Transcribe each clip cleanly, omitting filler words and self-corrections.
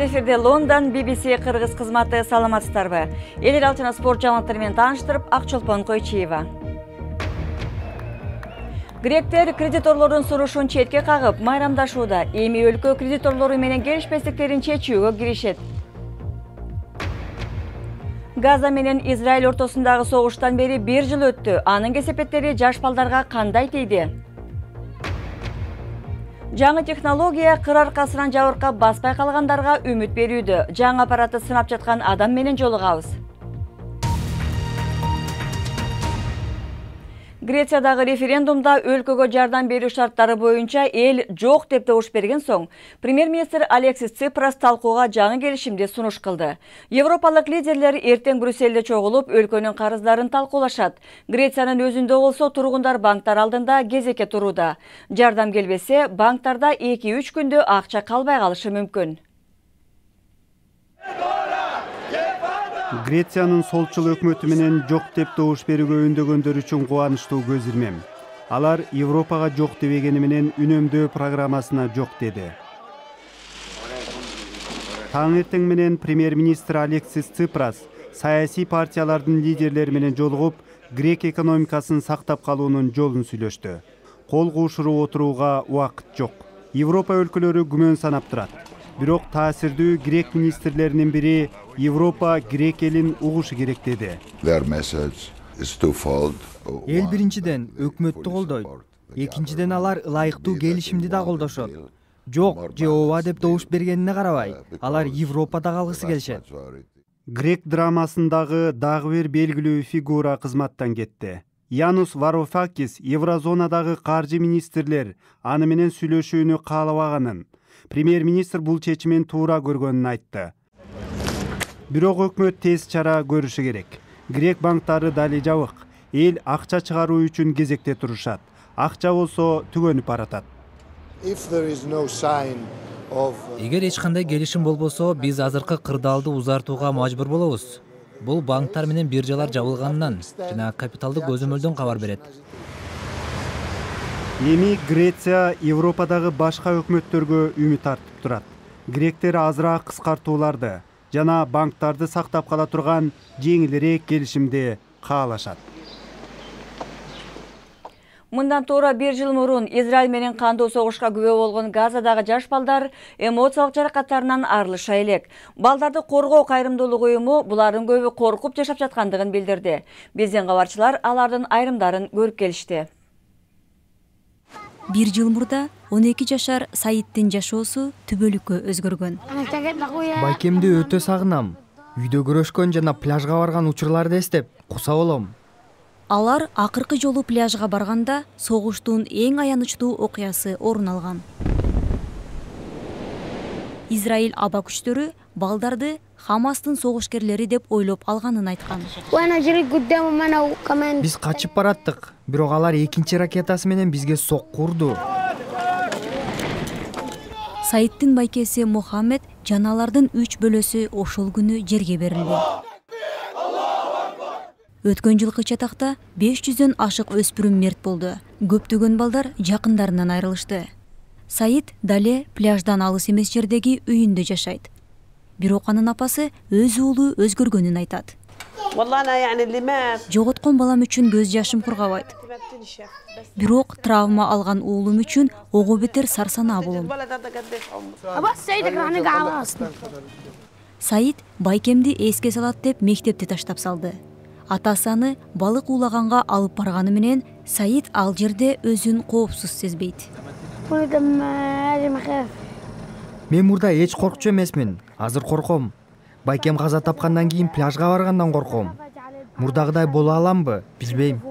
эфирде Лондон BBC Кыргыз кызматы, саламатсыздарбы? Эл алчына спорт жаңылыктары менен тааныштырып, Акчолпон Койчиева. Гректер кредиторлордун сурушун четке кагып, майрамдашууда. Эми өлкө кредиторлору менен келишпестиктерин чечүүгө киришет. Газа менен Израиль ортосундагы согуштан бери 1 жыл өттү. Анын кесепеттери жаш балдарга кандай тийди? Жаңы технология кыр аркасынан жабыркап баспай калгандарга үмүт берүүдө. Жаңы аппаратты сынап жаткан адам менен жолугабыз. Грециядагы референдумда өлкөгө жардам берүү шарттары боюнча эл жок деп добуш берген соң, премьер-министр Алексис Ципрас талкууга жаңы келишимди сунуш кылды. Европалык лидерлер эртең Брюссельде чогулуп, өлкөнүн карыздарын талкуулашат. Грециянын өзүндө болсо тургундар банктар алдында кезекке турууда. Жардам келбесе, банктарда 2-3 күндө акча калбай калышы мүмкүн. Грециянын солчул өкмөтү менен жок деп добуш берүүгө үндөгөндөр үчүн кубанычтуу көз ирмем. Алар Европага жок дебегени менен үнөмдөө программасына жок деди. Таң эртең менен премьер-министр Алексис Ципрас саясий партиялардын лидерлери менен жолугуп, грек экономикасын сактап калуунун жолун сүйлөштү. Кол куушуруп отурууга убакыт жок. Европа өлкөлөрү күмөн санап турат. Бирок таасирдүү грек министрлеринин бири Европа грек элин угушу керек деди. Эл биринчиден өкмөттү колдойт. Экинчиден алар ылайыктуу келишимди да колдошот. Жок же ооба деп добуш бергенине карабай, алар Европада калгысы келишет. Грек драмасындагы дагы бир белгилүү фигура кызматтан кетти. Янус Варофакис Еврозонадагы каржы министрлер аны менен сүйлөшүүнү каалабаганын, премьер-министр бул чечимин туура көргөнүн айтты. Бирок өкмөт тез чара көрүшү керек. Грек банктары дали жабык. Эл акча чыгаруу үчүн кезекте турушат. Акча болсо түгөнүп баратат. Эгер эч кандай келишим болбосо, биз азыркы кырдаалды узартууга мажбур болобуз. Бул банктар менен биржалар жабылганынан жана капиталды көзөмөлдөн кабар берет. Эми Греция Европадагы башка өкмөттөргө үмүт артып турат. Гректер азыраак кыскартууларды жана банктарды сактап кала турган жеңилирээк келишимди каалашат. Мындан туура 1 жыл мурун Израиль менен кандуу согушка күбө болгон Газадагы жаш балдар эмоциялык жаракаттарынан арылыша элек. Балдарды коргоо кайрымдуулук уюму булардын көбү коркуп жашап жаткандыгын билдирди. Биздин кабарчылар алардын айрымдарын көрүп келишти. 1 жыл мурда 12 жашар Саидтин жашоосу түбөлүккө өзгөргөн. Байкемди өтө сагынам. Үйдө көрөшкөн жана пляжга барган учурларды эстеп, куса болом. Алар акыркы жолу пляжга барганда согуштун эң аянычтуу окуясы орун алган. Израиль аба күчтөрү балдарды Хамастын согушкерлери деп ойлоп алганын айткан. Биз качып бараттык, бирок алар экинчи ракетасы менен бизге сокку урду. Саидтин байкеси Мухаммед жаналардын 3 бөлөсү ошол күнү жерге берилди. Өткөн жылкы чатакта 500дөн ашык өспүрүм мерт болду. Көптөгөн балдар жакындарынан айрылышты. Саид дале пляждан алыс эмес жердеги үйүндө жашайт. Бирок анын апасы өз уулу өзгөргөнүн айтат. Жоготкон балам үчүн көз жашым кургабайт. Бирок травма алган уулум үчүн ого бетер сарсанаа болом. Саид байкемди эске салат деп мектепти таштап салды. Атасы аны балык уулаганга алып барганы менен Саид ал жерде өзүн коопсуз сезбейт. Мен мурда эч коркчу эмесмин, азыр корком. Байкем каза тапкандан кийин пляжга баргандан корком. Мурдагыдай боло аламбы, билбейм.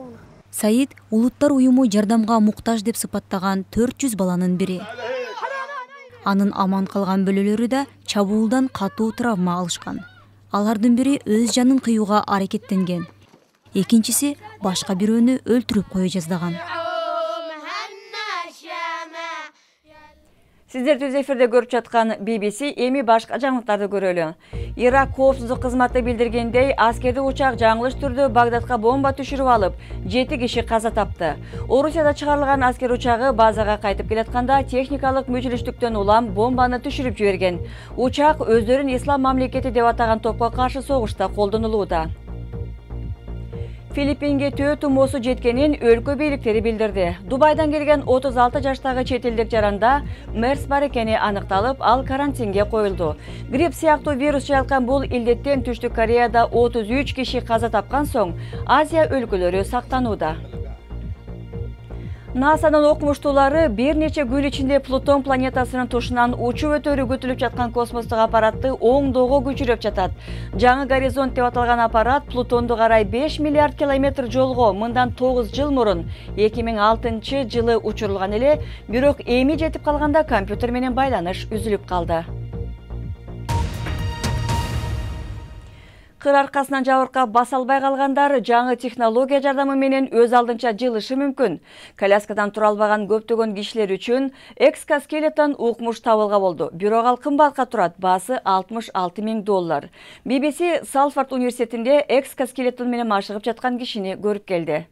Саид улуттар уюму жардамга муктаж деп сыпаттаган 400 баланын бири. Анын аман калган бөлөлөрү да чабуулдан катуу травма алышкан. Алардын бири өз жанын кыюуга аракеттенген. Экинчиси башка бирөөнү өлтүрүп кое жаздаган. Сиздер түз эфирде көрүп жаткан BBC эми башка жаңылыктарды көрөлү. Ирак коопсуздук кызматы билдиргендей, аскердик учак жаңылыш түрдө Багдадка бомба түшүрүп алып, 7 киши каза тапты. Орусияда чыгарылган аскер учагы базага кайтып келатканда техникалык мүчүлүштүктөн улам бомбаны түшүрүп жиберген. Учак өздөрүн ислам мамлекети деп атаган топко каршы согушта колдонулууда. Филиппинге төө тумоосу жеткенин өлкө бийликтери билдирди. Дубайдан келген 36 жаштагы чет элдик жаранда мерс бар экени аныкталып, ал карантинге коюлду. Грипп сыяктуу вирус жайылган бул илдеттен Түштүк Кореяда 33 киши каза тапкан соң, Азия өлкөлөрү сактанууда. НАСАнын окумуштуулары бир нече күн ичинде Плутон планетасынын тушунан учуп өтөрү күтүлүп жаткан космостук аппаратты оңдоого көчүрүп жатат. Жаңы горизонт деп аталган аппарат Плутонду карай 5 миллиард километр жолго мындан 9 жыл мурун 2006 жылы учурулган эле, бирок эми жетип калганда компьютер менен байланыш үзүлүп калды. Кыр аркасынан жабыркап баса албай калгандар жаңы технология жардамы менен өз алдынча жылышы мүмкүн. Коляскадан тура албаган көптөгөн кишилер үчүн экскоскелетон укмуш табылга болду. Бирок ал кымбатка турат, баасы $66,000. BBC Салфорд университетинде экскоскелетон менен машыгып жаткан кишини көрүп келди.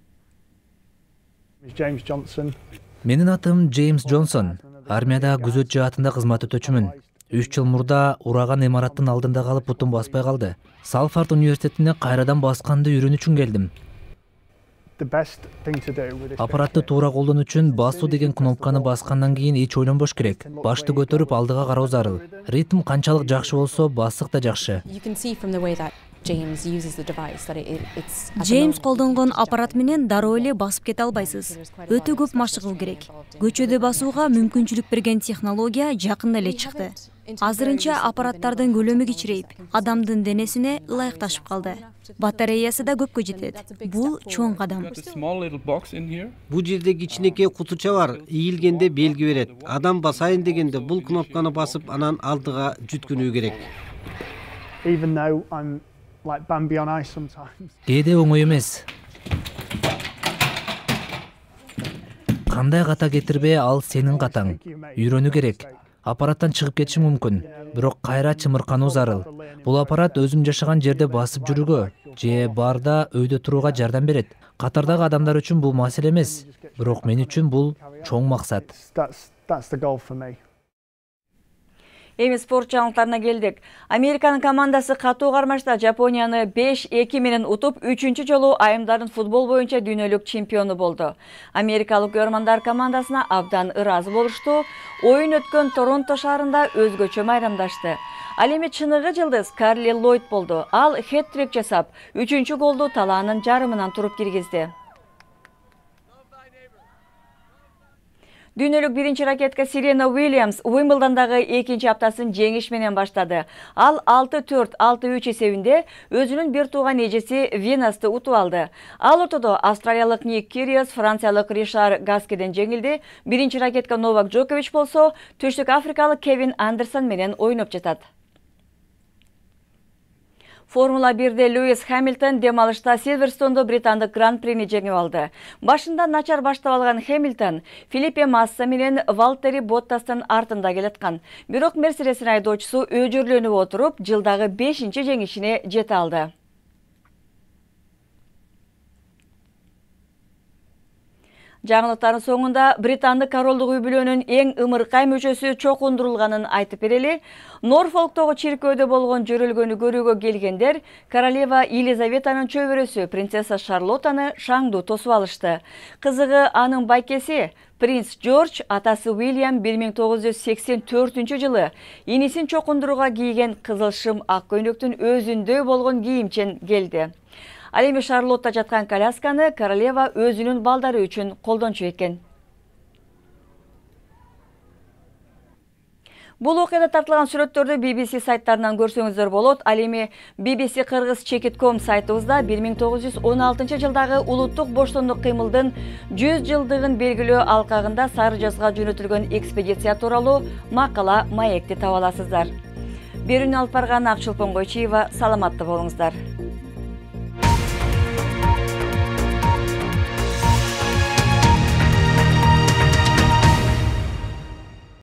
Менин атым Джеймс Джонсон. Армияда күзөт жаатында кызмат өтөчүмүн. 3 жыл мурда ураган имараттын алдында калып бутум баспай калды. Салфорд университетине кайрадан басканды үйрөнүү үчүн келдим. Аппаратты туура колдонуу үчүн басуу деген кнопканы баскандан кийин эч ойлонбош керек. Башты көтөрүп алдыга кароо зарыл. Ритм канчалык жакшы болсо, басык да жакшы. Джеймс колдонгон аппарат менен дароо эле басып кете албайсыз. Өтө көп машыгуу керек. Көчөдө басууга мүмкүнчүлүк берген технология жакында эле чыкты. Азырынча аппараттардын көлөмү кичирейип, адамдын денесине ылайыкташып калды. Батареясы да көпкө жетет. Бул чоң кадам. Бул жерде кичинекей кутуча бар, ийилгенде белги берет. Адам басайын дегенде бул кнопканы басып, анан алдыга жүткүнүү керек. Кээде оңой эмес. Кандай ката кетирбе, ал сенин катаң. Үйрөнүү керек. Аппараттан чыгып кетиши мүмкүн, бирок кайра чымыркануу зарыл. Бул аппарат өзүм жашаган жерде басып жүрүүгө же барда өйдө турууга жардам берет. Катардагы адамдар үчүн бул маселе эмес, бирок мен үчүн бул чоң максат. Эми спорт жаңылыктарына келдик. Американын командасы катуу кармашта Жапонияны 5-2 менен утуп, 3-чү жолу айымдардын футбол боюнча дүйнөлүк чемпиону болду. Америкалык көрмандар командасына абдан ыраазы болушту. Оюн өткөн Торонто шаарында өзгөчө майрамдашты. Ал эми чыныгы жылдыз Карли Ллойд болду. Ал хет-трик жасап, 3-чү голду талаанын жарымынан туруп киргизди. Дүйнөлүк биринчи ракетка Серена Уильямс Уимблдондагы экинчи аптасын жеңиш менен баштады. Ал 6-4, 6-3 эсебинде өзүнүн бир тууган эжеси Венасты утуп алды. Ал ортодо австралиялык Ник Кириос франциялык Ришар Гаскеден жеңилди. Биринчи ракетка Новак Джокович болсо, Түштүк Африкалык Кевин Андерсон менен ойноп жатат. Формула 1-де Льюис Хэмилтон демалышта Силверстондо британдык гран-прини жеңип алды. Башында начар баштап алган Хэмилтон Филиппе Масса менен Валтери Боттастын артында келаткан. Бирок Мерседестин айдоочусу өжүрлөнүп отуруп, жылдагы 5-чи жеңишине жете алды. Жаңылыктардын соңунда британдык королдук үй-бүлөнүн эң ымыркай мүчөсү чокундурулганын айтып берели. Норфолктогу чиркөөдө болгон жөрөлгөнү көрүүгө келгендер королева Елизаветанын чөбөрөсү принцесса Шарлоттаны шаңдуу тосуп алышты. Кызыгы анын байкеси принц Джордж атасы Уильям 1984 жылы инисин чокундурууга кийген кызыл шым ак көйнөктүн өзүндөй болгон кийимчен келди. Ал эми Шарлотта жаткан колясканы королева өзүнүн балдары үчүн колдончу экен. Бул окуяда тартылган сүрөттөрдү BBC сайттарынан көрсөңүздөр болот. Ал эми BBC Kyrgyz.com сайтыбызда 1916 жылдагы улуттук боштондук кыймылдын 100 жылдыгын белгилөө алкагында Сары жазга жөнөтүлгөн экспедиция тууралуу макала маекти таба аласыздар. Берүүнү алып барган Акчылпон Койчиева, саламатта болуңуздар.